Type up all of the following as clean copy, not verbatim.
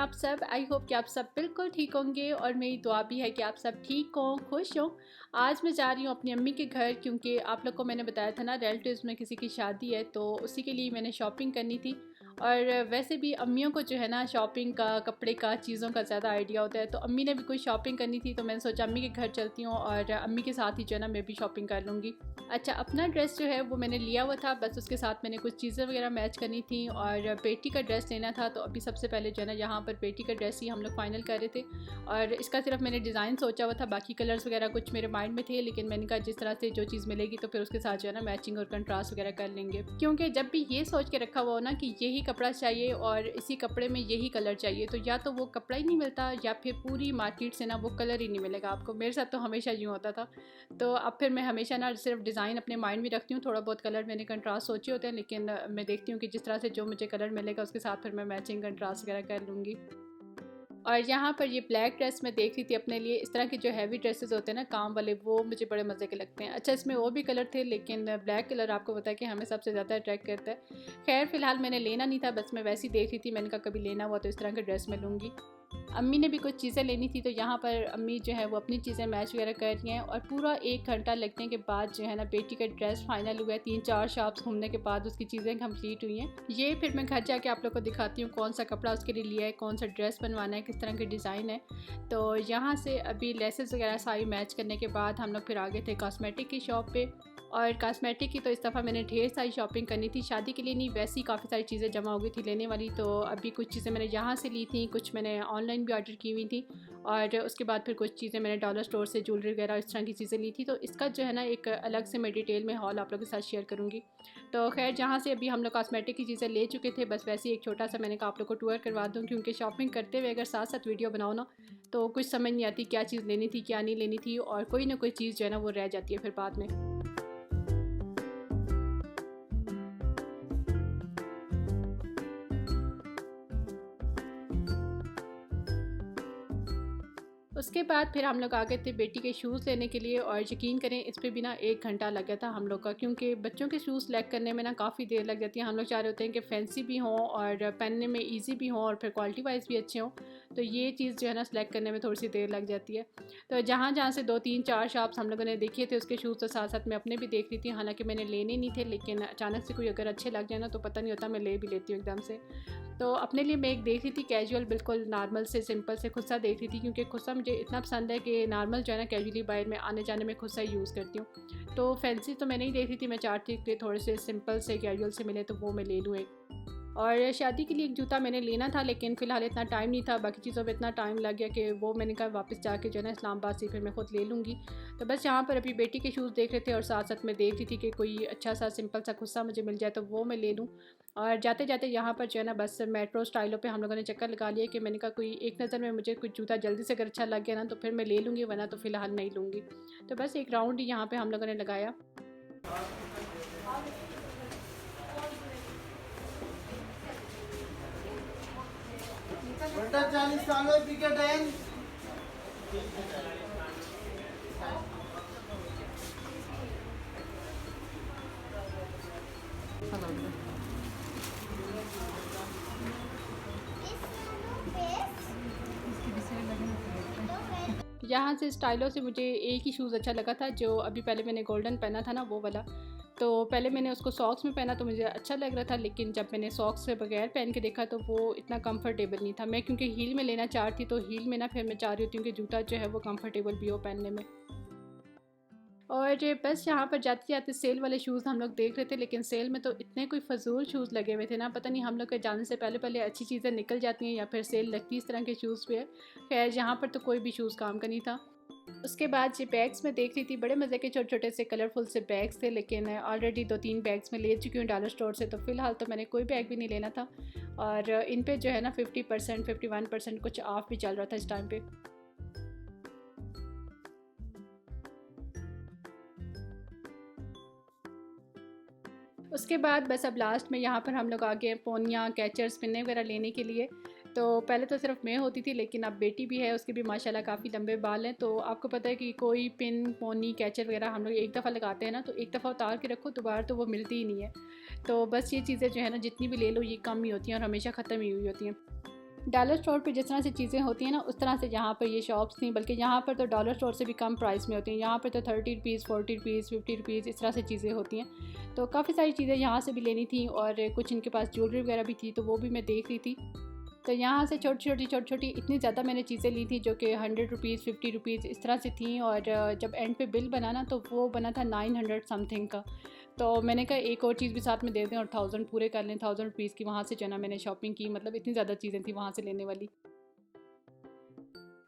आप सब। I hope कि आप सब बिल्कुल ठीक होंगे और मेरी दुआ भी है कि आप सब ठीक हों, खुश हों। आज मैं जा रही हूँ अपनी अम्मी के घर, क्योंकि आप लोग को मैंने बताया था ना रिलेटिव्स में किसी की शादी है, तो उसी के लिए मैंने शॉपिंग करनी थी। और वैसे भी अम्मियों को जो है ना शॉपिंग का, कपड़े का, चीज़ों का ज़्यादा आइडिया होता है। तो अम्मी ने भी कोई शॉपिंग करनी थी, तो मैंने सोचा अम्मी के घर चलती हूँ और अम्मी के साथ ही जो है ना मैं भी शॉपिंग कर लूँगी। अच्छा, अपना ड्रेस जो है वो मैंने लिया हुआ था, बस उसके साथ मैंने कुछ चीज़ें वगैरह मैच करनी थी और बेटी का ड्रेस लेना था। तो अभी सबसे पहले जो है ना यहाँ पर बेटी का ड्रेस ही हम लोग फाइनल कर रहे थे और इसका सिर्फ मैंने डिज़ाइन सोचा हुआ था, बाकी कलर्स वगैरह कुछ मेरे माइंड में थे, लेकिन मैंने कहा जिस तरह से जो चीज़ मिलेगी तो फिर उसके साथ जो है ना मैचिंग और कंट्रास्ट वगैरह कर लेंगे। क्योंकि जब भी ये सोच के रखा हुआ हो ना कि यही कपड़ा चाहिए और इसी कपड़े में यही कलर चाहिए, तो या तो वो कपड़ा ही नहीं मिलता या फिर पूरी मार्केट से ना वो कलर ही नहीं मिलेगा आपको। मेरे साथ तो हमेशा यूँ होता था। तो अब फिर मैं हमेशा ना सिर्फ डिज़ाइन अपने माइंड में रखती हूँ, थोड़ा बहुत कलर मैंने कंट्रास्ट सोचे होते हैं, लेकिन मैं देखती हूँ कि जिस तरह से जो मुझे कलर मिलेगा उसके साथ फिर मैं मैचिंग कंट्रास्ट वगैरह कर लूँगी। और यहाँ पर ये ब्लैक ड्रेस मैं देख रही थी अपने लिए। इस तरह के जो हैवी ड्रेसेस होते हैं ना काम वाले, वो मुझे बड़े मज़े के लगते हैं। अच्छा, इसमें और भी कलर थे, लेकिन ब्लैक कलर आपको पता है कि हमें सबसे ज़्यादा अट्रैक्ट करता है। खैर फ़िलहाल मैंने लेना नहीं था, बस मैं वैसे ही देख रही थी। मैंने कहा कभी लेना हुआ तो इस तरह का ड्रेस मैं लूँगी। अम्मी ने भी कुछ चीज़ें लेनी थी, तो यहाँ पर अम्मी जो है वो अपनी चीज़ें मैच वगैरह कर रही हैं। और पूरा 1 घंटा लगने के बाद जो है ना बेटी का ड्रेस फाइनल हुआ है। 3-4 शॉप्स घूमने के बाद उसकी चीज़ें कंप्लीट हुई हैं। ये फिर मैं घर जाके आप लोग को दिखाती हूँ कौन सा कपड़ा उसके लिए लिया है, कौन सा ड्रेस बनवाना है, किस तरह के डिज़ाइन है। तो यहाँ से अभी लेसेस वगैरह सारी मैच करने के बाद हम लोग फिर आ गए थे कॉस्मेटिक की शॉप पे। और कॉस्मेटिक की तो इस दफ़ा मैंने ढेर सारी शॉपिंग करनी थी। शादी के लिए नहीं, वैसी काफ़ी सारी चीज़ें जमा हो गई थी लेने वाली। तो अभी कुछ चीज़ें मैंने यहाँ से ली थी, कुछ मैंने ऑनलाइन भी ऑर्डर की हुई थी और उसके बाद फिर कुछ चीज़ें मैंने डॉलर स्टोर से ज्वेलरी वगैरह इस तरह की चीज़ें ली थी। तो इसका जो है ना एक अलग से मैं डिटेल में हॉल आप लोगों के साथ शेयर करूँगी। तो खैर जहाँ से अभी हम लोग कॉस्मेटिक की चीज़ें ले चुके थे, बस वैसे ही एक छोटा सा मैंने कहा आप लोग को टूर करवा दूँ, क्योंकि शॉपिंग करते हुए अगर साथ साथ वीडियो बनाओ ना तो कुछ समझ नहीं आती क्या चीज़ लेनी थी, क्या नहीं लेनी थी, और कोई ना कोई चीज़ जो है ना वो रह जाती है फिर बाद में। उसके बाद फिर हम लोग आ गए थे बेटी के शूज़ लेने के लिए, और यकीन करें इस पे भी ना 1 घंटा लग गया था हम लोग का, क्योंकि बच्चों के शूज़ सेलेक्ट करने में ना काफ़ी देर लग जाती है। हम लोग चाह रहे होते हैं कि फैंसी भी हों और पहनने में ईजी भी हों और फिर क्वालिटी वाइज भी अच्छे हों। तो ये चीज़ जो है ना सेलेक्ट करने में थोड़ी सी देर लग जाती है। तो जहाँ जहाँ से 2-3-4 शॉप्स हम लोगों ने देखे थे उसके शूज़, तो साथ साथ मैं अपने भी देख रही थी। हालाँकि मैंने लेने नहीं थे, लेकिन अचानक से कोई अगर अच्छे लग जाए ना तो पता नहीं होता, मैं ले भी लेती हूँ एकदम से। तो अपने लिए मैं एक देख रही थी कैजुअल, बिल्कुल नॉर्मल से सिंपल से खुस्सा देख रही थी, क्योंकि खुस्सा मुझे इतना पसंद है कि नॉर्मल जो है ना कैजुअली बाहर में आने जाने में खुस्सा ही यूज़ करती हूँ। तो फैंसी तो मैं नहीं देख रही थी, मैं चाहती थी कि थोड़े से सिंपल से कैजुअल से मिले तो वो मैं ले लूँ एक। और शादी के लिए एक जूता मैंने लेना था, लेकिन फ़िलहाल इतना टाइम नहीं था, बाकी चीज़ों में इतना टाइम लग गया कि वो मैंने कहा वापस जाके जो है ना इस्लामाबाद से फिर मैं खुद ले लूँगी। तो बस यहाँ पर अभी बेटी के शूज़ देख रहे थे और साथ साथ मैं देख रही थी कि कोई अच्छा सा सिंपल सा खुस्सा मुझे मिल जाए तो वो मैं ले लूँ। और जाते जाते यहाँ पर जो है ना बस मेट्रो स्टाइलों पे हम लोगों ने चक्कर लगा लिया कि मैंने कहा कोई एक नज़र में मुझे कुछ जूता जल्दी से अगर अच्छा लग गया ना तो फिर मैं ले लूँगी, वरना तो फ़िलहाल नहीं लूँगी। तो बस एक राउंड ही यहाँ पर हम लोगों ने लगाया। बटर 40 सालों विकेट है। यहाँ से स्टाइलों से मुझे एक ही शूज़ अच्छा लगा था, जो अभी पहले मैंने गोल्डन पहना था ना वो वाला। तो पहले मैंने उसको सॉक्स में पहना तो मुझे अच्छा लग रहा था, लेकिन जब मैंने सॉक्स से बगैर पहन के देखा तो वो इतना कंफर्टेबल नहीं था। मैं क्योंकि हील में लेना चाह रही थी, तो हील में ना फिर मैं चाह रही होती हूँ कि जूता जो है वो कंफर्टेबल भी हो पहनने में। और बस यहाँ पर जाते जाते सेल वाले शूज़ हम लोग देख रहे थे, लेकिन सेल में तो इतने कोई फ़जूल शूज़ लगे हुए थे ना, पता नहीं हम लोग के जाने से पहले पहले अच्छी चीज़ें निकल जाती हैं या फिर सेल लगती इस तरह के शूज़ पे है। खैर यहाँ पर तो कोई भी शूज़ काम का नहीं था। उसके बाद ये बैग्स में देख रही थी, बड़े मज़े के छोटे छोटे से कलरफुल से बैग्स थे, लेकिन ऑलरेडी 2-3 बैग्स में ले चुकी हूँ डॉलर स्टोर से, तो फ़िलहाल तो मैंने कोई बैग भी नहीं लेना था। और इन पे जो है ना 50% 51% कुछ ऑफ भी चल रहा था इस टाइम पे। उसके बाद बस अब लास्ट में यहाँ पर हम लोग आ गए पोनियाँ, कैचर्स, पिन्ने वगैरह लेने के लिए। तो पहले तो सिर्फ मैं होती थी, लेकिन अब बेटी भी है, उसके भी माशाल्लाह काफ़ी लंबे बाल हैं। तो आपको पता है कि कोई पिन, पोनी, कैचर वगैरह हम लोग एक दफ़ा लगाते हैं ना, तो एक दफ़ा उतार के रखो, दोबारा तो वो मिलती ही नहीं है। तो बस ये चीज़ें जो है ना जितनी भी ले लो ये कम ही होती हैं और हमेशा ख़त्म ही हुई होती हैं। डॉलर स्टोर पे जिस तरह से चीज़ें होती हैं ना, उस तरह से यहाँ पर ये शॉप्स थी, बल्कि यहाँ पर तो डॉलर स्टोर से भी कम प्राइस में होती हैं। यहाँ पर तो 30 रुपीज़, 40 रुपीज़, 50 रुपीज़ इस तरह से चीज़ें होती हैं। तो काफ़ी सारी चीज़ें यहाँ से भी लेनी थी और कुछ इनके पास ज्वेलरी वगैरह भी थी, तो वो भी मैं देख रही थी। तो यहाँ से छोटी छोटी इतनी ज़्यादा मैंने चीज़ें ली थी जो कि 100 रुपीज़, 50 रुपीज़ इस तरह से थी। और जब एंड पे बिल बना ना, तो वो बना था 900 समथिंग का। तो मैंने कहा एक और चीज़ भी साथ में दे दें और 1000 पूरे कर लें। 1000 रुपीज़ की वहाँ से जो है ना मैंने शॉपिंग की, मतलब इतनी ज़्यादा चीज़ें थी वहाँ से लेने वाली।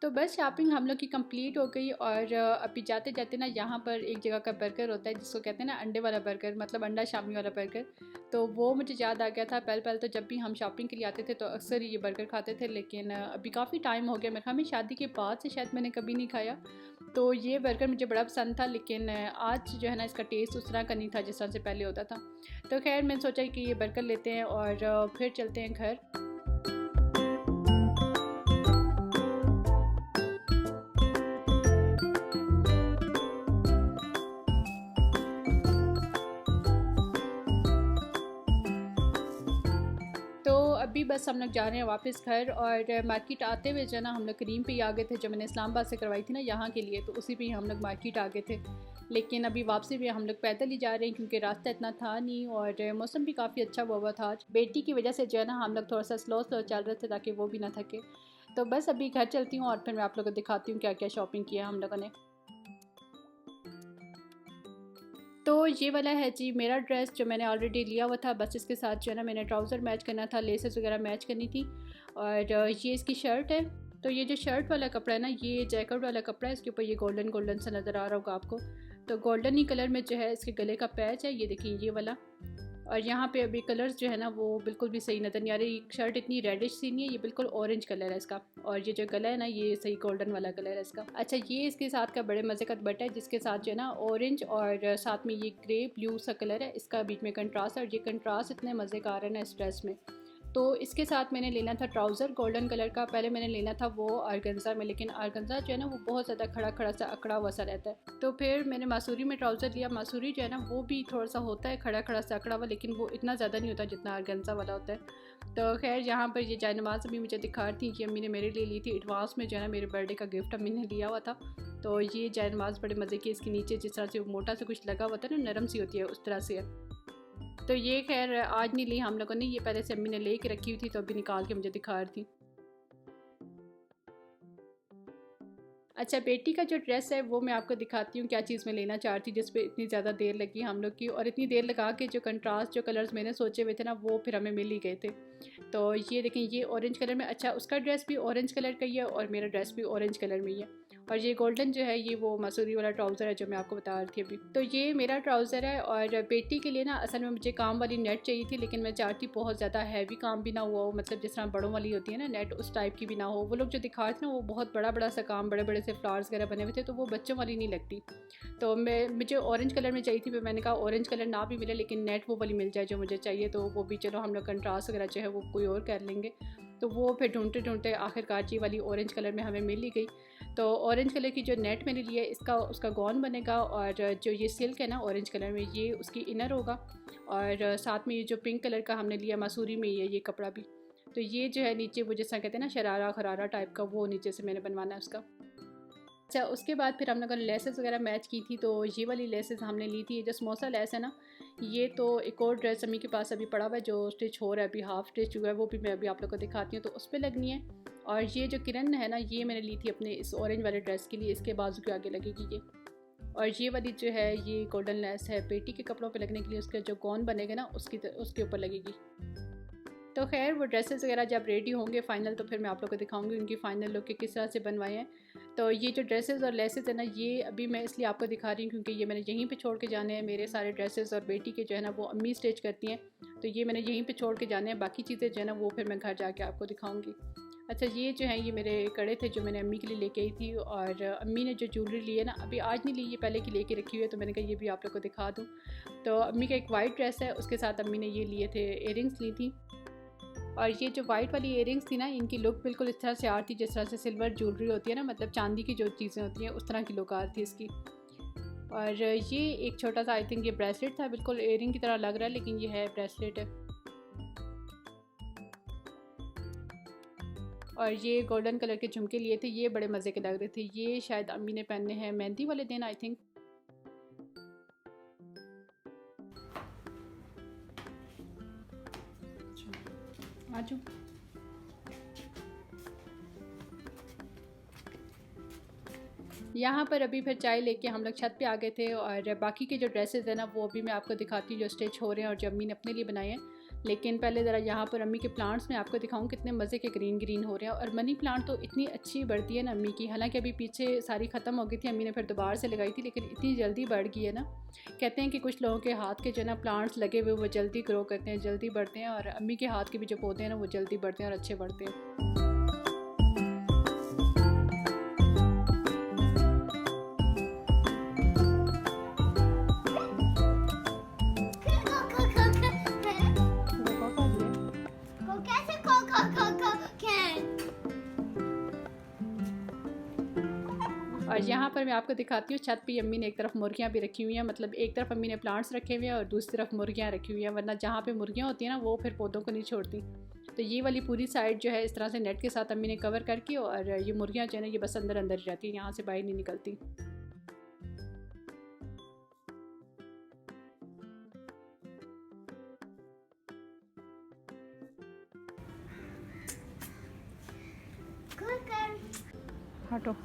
तो बस शॉपिंग हम लोग की कंप्लीट हो गई। और अभी जाते जाते ना यहाँ पर एक जगह का बर्गर होता है जिसको कहते हैं ना अंडे वाला बर्गर, मतलब अंडा शामी वाला बर्गर। तो वो मुझे याद आ गया था। पहले तो जब भी हम शॉपिंग के लिए आते थे तो अक्सर ये बर्गर खाते थे, लेकिन अभी काफ़ी टाइम हो गया, मेरे ख्याल में शादी के बाद से शायद मैंने कभी नहीं खाया। तो ये बर्गर मुझे बड़ा पसंद था, लेकिन आज जो है ना इसका टेस्ट उस तरह का नहीं था जिस तरह से पहले होता था। तो खैर मैंने सोचा कि ये बर्गर लेते हैं और फिर चलते हैं घर। तो अभी बस हम लोग जा रहे हैं वापस घर। और मार्केट आते हुए जो है ना हम लोग क्रीम पे ही आ गए थे, जो मैंने इस्लामाबाद से करवाई थी ना यहाँ के लिए, तो उसी पे ही हम लोग मार्केट आ गए थे। लेकिन अभी वापसी भी हम लोग पैदल ही जा रहे हैं क्योंकि रास्ता इतना था नहीं और मौसम भी काफ़ी अच्छा हुआ था आज। बेटी की वजह से जो है ना हम लोग थोड़ा सा स्लो चल रहे थे ताकि वो भी ना थके। तो बस अभी घर चलती हूँ और फिर मैं आप लोगों को दिखाती हूँ क्या क्या शॉपिंग किया हम लोगों ने। तो ये वाला है जी मेरा ड्रेस जो मैंने ऑलरेडी लिया हुआ था। बस इसके साथ जो है ना मैंने ट्राउज़र मैच करना था, लेसेस वगैरह मैच करनी थी। और ये इसकी शर्ट है। तो ये जो शर्ट वाला कपड़ा है ना, ये जैकेट वाला कपड़ा है। इसके ऊपर ये गोल्डन गोल्डन सा नज़र आ रहा होगा आपको। तो गोल्डन ही कलर में जो है इसके गले का पैच है, ये देखिए ये वाला। और यहाँ पे अभी कलर्स जो है ना वो बिल्कुल भी सही नज़र नहीं आ रही। शर्ट इतनी रेडिश सी नहीं है, ये बिल्कुल ऑरेंज कलर है इसका। और ये जो गला है ना ये सही गोल्डन वाला कलर है इसका। अच्छा, ये इसके साथ का बड़े मज़े का दुपट्टा है जिसके साथ जो है ना ऑरेंज और साथ में ये ग्रे ब्लू सा कलर है, इसका बीच में कंट्रास्ट है। और ये कंट्रास्ट इतने मज़े का आ रहा है ना इस ड्रेस में। तो इसके साथ मैंने लेना था ट्राउज़र गोल्डन कलर का। पहले मैंने लेना था वो आर्गेन्जा में, लेकिन आर्गेन्जा जो है ना वो बहुत ज़्यादा खड़ा खड़ा सा अकड़ा हुआ सा रहता है। तो फिर मैंने मासूरी में ट्राउज़र लिया। मासूरी जो है ना वो भी थोड़ा सा होता है खड़ा खड़ा सा अकड़ा हुआ, लेकिन वो इतना ज़्यादा नहीं होता जितना आर्गेन्जा वाला होता है। तो खैर यहाँ पर ये जायनमाज़ अभी मुझे दिखा रही थी कि अम्मी ने मेरे लिए ली थी एडवांस में, जो है ना मेरे बर्थडे का गिफ्ट अम्मी ने लिया हुआ था। तो ये जायनमाज़ बड़े मज़े की, इसके नीचे जिस तरह से मोटा सा कुछ लगा हुआ था ना, नरम सी होती है उस तरह से है। तो ये खैर आज नहीं ली हम लोगों ने, ये पहले से अम्मी ने ले के रखी हुई थी तो अभी निकाल के मुझे दिखा रही थी। अच्छा, बेटी का जो ड्रेस है वो मैं आपको दिखाती हूँ क्या चीज़ मैं लेना चाहती जिस पे इतनी ज़्यादा देर लगी हम लोग की। और इतनी देर लगा के जो कंट्रास्ट जो कलर्स मैंने सोचे हुए थे ना वो फिर हमें मिल ही गए थे। तो ये देखें ये ऑरेंज कलर में, अच्छा उसका ड्रेस भी ऑरेंज कलर का ही है और मेरा ड्रेस भी ऑरेंज कलर में ही है। और ये गोल्डन जो है ये वो मसूरी वाला ट्राउज़र है जो मैं आपको बता रही थी अभी। तो ये मेरा ट्राउज़र है। और बेटी के लिए ना असल में मुझे काम वाली नेट चाहिए थी, लेकिन मैं चाहती बहुत ज़्यादा हैवी काम भी ना हुआ हो, मतलब जिस तरह बड़ों वाली होती है ना नेट, उस टाइप की भी ना हो। वो लोग जो दिखा रहे थे ना वो बहुत बड़ा बड़ा सा काम, बड़े बड़े से फ्लावर्स वगैरह बने हुए थे, तो वो बच्चों वाली नहीं लगती। तो मुझे ऑरेंज कलर में चाहिए थी, फिर मैंने कहा ऑरेंज कलर ना भी मिले लेकिन नेट वो वाली मिल जाए जो मुझे चाहिए, तो वो भी चलो हम लोग कंट्रास्ट वगैरह जो है वो कोई और कर लेंगे। तो वो फिर ढूंढते ढूंढते आखिरकार ये वाली ऑरेंज कलर में हमें मिल ही गई। तो ऑरेंज कलर की जो नेट मैंने लिया है इसका उसका गॉन बनेगा। और जो ये सिल्क है ना ऑरेंज कलर में ये उसकी इनर होगा। और साथ में ये जो पिंक कलर का हमने लिया मसूरी में ये कपड़ा भी। तो ये जो है नीचे वो जैसा कहते हैं ना शरारा खरारा टाइप का, वो नीचे से मैंने बनवाना है उसका। अच्छा, उसके बाद फिर हम लोगों ने लेसेस वगैरह मैच की थी। तो ये वाली लेसेस हमने ली थी, ये जो समोसा लेस है ना, ये तो एक और ड्रेस अम्मी के पास अभी पड़ा हुआ है जो स्टिच हो रहा है, अभी हाफ स्टिच हुआ है, वो भी मैं अभी आप लोग को दिखाती हूँ। तो उस पर लगनी है। और ये जो किरण है ना ये मैंने ली थी अपने इस ऑरेंज वाले ड्रेस के लिए, इसके बाजू के आगे लगेगी ये। और ये वाली जो है ये गोल्डन लेस है बेटी के कपड़ों पे लगने के लिए, उसका जो गॉन बनेगा ना उसके ऊपर लगेगी। तो खैर वो ड्रेसेस वगैरह जब रेडी होंगे फ़ाइनल तो फिर मैं आप लोग को दिखाऊंगी उनकी फ़ाइनल लुक के किस तरह से बनवाए हैं। तो ये जो ड्रेसेस और लेसेस है ना ये अभी मैं इसलिए आपको दिखा रही हूँ क्योंकि ये मैंने यहीं पे छोड़ के जाने हैं। मेरे सारे ड्रेसेस और बेटी के जो है ना वो अम्मी स्टिच करती हैं, तो ये मैंने यहीं पे छोड़ के जाने हैं। बाकी चीज़ें जो है ना वो फिर मैं घर जाके आपको दिखाऊँगी। अच्छा, ये जो है ये मेरे कड़े थे जो मैंने अम्मी के लिए लेके आई थी। और अम्मी ने जो ज्वेलरी ली है ना अभी आज नहीं ली, ये पहले की लेके रखी हुई है, तो मैंने कहा ये भी आप लोग को दिखा दूँ। तो अम्मी का एक वाइट ड्रेस है, उसके साथ अम्मी ने ये लिए थे इयरिंग्स ली थी। और ये जो वाइट वाली इयरिंग्स थी ना इनकी लुक बिल्कुल इस तरह से आ रही थी जिस तरह से सिल्वर ज्वेलरी होती है ना, मतलब चांदी की जो चीज़ें होती हैं उस तरह की लुक आ रही थी इसकी। और ये एक छोटा सा आई थिंक ये ब्रेसलेट था, बिल्कुल इयरिंग की तरह लग रहा है लेकिन ये है ब्रेसलेट है। और ये गोल्डन कलर के झुमके लिए थे, ये बड़े मज़े के लग रहे थे। ये शायद अम्मी ने पहनने हैं मेहंदी वाले दिन आई थिंक। आजू यहाँ पर अभी फिर चाय लेके हम लोग छत पे आ गए थे और बाकी के जो ड्रेसेस हैं ना वो अभी मैं आपको दिखाती हूँ जो स्टिच हो रहे हैं और जो अम्मी ने अपने लिए बनाए हैं। लेकिन पहले ज़रा यहाँ पर अम्मी के प्लांट्स में आपको दिखाऊँ कितने मज़े के ग्रीन ग्रीन हो रहे हैं। और मनी प्लांट तो इतनी अच्छी बढ़ती है ना अम्मी की, हालांकि अभी पीछे सारी ख़त्म हो गई थी, अम्मी ने फिर दोबारा से लगाई थी, लेकिन इतनी जल्दी बढ़ गई है ना। कहते हैं कि कुछ लोगों के हाथ के जो है ना प्लांट्स लगे हुए वो जल्दी ग्रो करते हैं, जल्दी बढ़ते हैं, और अम्मी के हाथ के भी जो पौधे हैं ना वो जल्दी बढ़ते हैं और अच्छे बढ़ते हैं। और यहाँ पर मैं आपको दिखाती हूँ छत पे अम्मी ने एक तरफ मुर्गियाँ भी रखी हुई हैं, मतलब एक तरफ अम्मी ने प्लांट्स रखे हुए हैं और दूसरी तरफ मुर्गियाँ रखी हुई हैं, वरना जहाँ पे मुर्गियाँ होती हैं ना वो फिर पौधों को नहीं छोड़ती। तो ये वाली पूरी साइड जो है इस तरह से नेट के साथ अम्मी ने कवर करके, और ये मुर्गियाँ जो है ना ये बस अंदर अंदर ही रहती हैं, यहाँ से बाहर नहीं निकलती। हटो।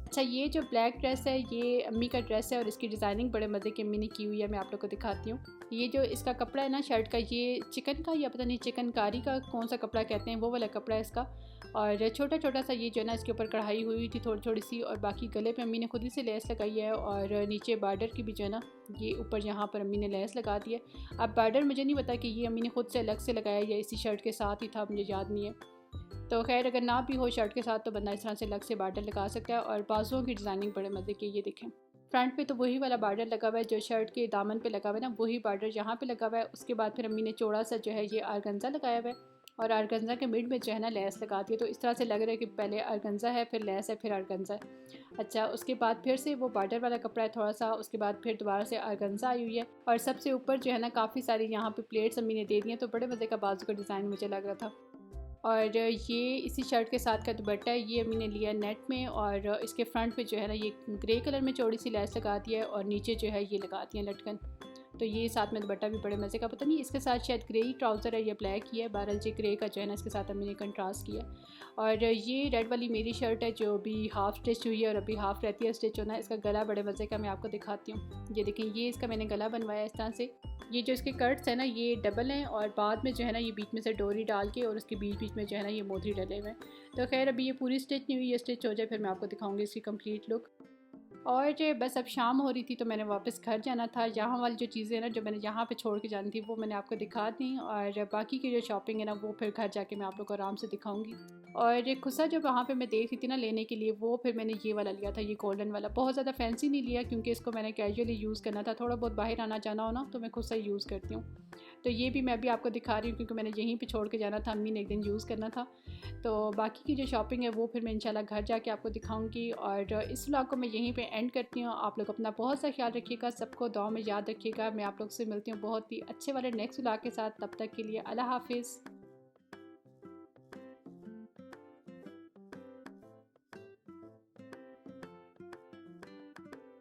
अच्छा, ये जो ब्लैक ड्रेस है ये अम्मी का ड्रेस है और इसकी डिज़ाइनिंग बड़े मज़े की अम्मी ने की हुई है, मैं आप लोग को दिखाती हूँ। ये जो इसका कपड़ा है ना शर्ट का, ये चिकन का या पता नहीं चिकनकारी का कौन सा कपड़ा कहते हैं, वो वाला कपड़ा है इसका। और छोटा छोटा सा ये जो है ना इसके ऊपर कढ़ाई हुई थी थोड़ी थोड़ी सी, और बाकी गले पे अम्मी ने खुद ही से लेस लगाई है, और नीचे बार्डर की भी जो है ना ये ऊपर यहाँ पर अम्मी ने लेस लगा दी है। अब बार्डर मुझे नहीं पता कि ये अम्मी ने खुद से अलग से लगाया या इसी शर्ट के साथ ही था, मुझे याद नहीं है। तो खैर अगर ना भी हो शर्ट के साथ तो बंदा इस तरह से अलग से बार्डर लगा सकता है। और बाजुओं की डिज़ाइनिंग बड़े मज़े की, ये देखें फ्रंट पे तो वही वाला बार्डर लगा हुआ है जो शर्ट के दामन पे लगा हुआ है ना, वही बार्डर यहाँ पे लगा हुआ है। उसके बाद फिर अम्मी ने चौड़ा सा जो है ये आरगंजा लगाया हुआ है, और आरगंजा के मिड में जो है ना लेस लगा दी है। तो इस तरह से लग रहा है कि पहले आरगंजा है, फिर लेस है, फिर आरगंजा है। अच्छा, उसके बाद फिर से वो बार्डर वाला कपड़ा है थोड़ा सा, उसके बाद फिर दोबारा से आरगंजा आई हुई है, और सबसे ऊपर जो है ना काफ़ी सारी यहाँ पे प्लेट्स अम्मी ने दे दी हैं। तो बड़े मज़े का बाजू का डिज़ाइन मुझे लग रहा था। और ये इसी शर्ट के साथ का दुपट्टा है, ये अम्मी ने लिया नेट में, और इसके फ्रंट पे जो है ना ये ग्रे कलर में चौड़ी सी लेस लगा दी है, और नीचे जो है ये लगा दी है लटकन। तो ये साथ में दुपट्टा भी बड़े मज़े का, पता नहीं इसके साथ शायद ग्रे ही ट्राउज़र है या ब्लैक ही है, बहरहाल जी ग्रे का जो है ना इसके साथ अम्मी ने कंट्रास्ट किया। और ये रेड वाली मेरी शर्ट है जो अभी हाफ़ स्टिच हुई है और अभी हाफ़ रहती है स्टिच होना। इसका गला बड़े मज़े का, मैं आपको दिखाती हूँ। ये देखें, ये इसका मैंने गला बनवाया इस तरह से। ये जो इसके कट्स हैं ना ये डबल हैं, और बाद में जो है ना ये बीच में से डोरी डाल के और उसके बीच बीच में जो है ना ये मोती डले हुए हैं। तो खैर अभी ये पूरी स्टिच नहीं हुई, ये स्टिच हो जाए फिर मैं आपको दिखाऊंगी इसकी कंप्लीट लुक। और बस अब शाम हो रही थी तो मैंने वापस घर जाना था। यहाँ वाली जो चीज़ें ना जो मैंने यहाँ पे छोड़ के जानी थी वो मैंने आपको दिखा दी, और बाकी की जो शॉपिंग है ना वो फिर घर जाके मैं आप लोग को आराम से दिखाऊंगी। और खुसा जो वहाँ पे मैं देख रही थी ना लेने के लिए, वो फिर मैंने ये वाला लिया था, ये गोल्डन वाला। बहुत ज़्यादा फैंसी नहीं लिया क्योंकि इसको मैंने कैजुअली यूज़ करना था, थोड़ा बहुत बाहर आना जाना हो ना तो मैं खुद से यूज़ करती हूँ। तो ये भी मैं अभी आपको दिखा रही हूँ क्योंकि मैंने यहीं पे छोड़ के जाना था, अम्मी ने एक दिन यूज़ करना था। तो बाकी की जो शॉपिंग है वो फिर मैं इंशाल्लाह घर जाके आपको दिखाऊंगी। और इस व्लॉग को मैं यहीं पे एंड करती हूँ। आप लोग अपना बहुत सा ख्याल रखिएगा, सबको दुआ में याद रखिएगा। मैं आप लोग से मिलती हूँ बहुत ही अच्छे वाले नेक्स्ट व्लॉग के साथ, तब तक के लिए अल्लाह हाफिज़।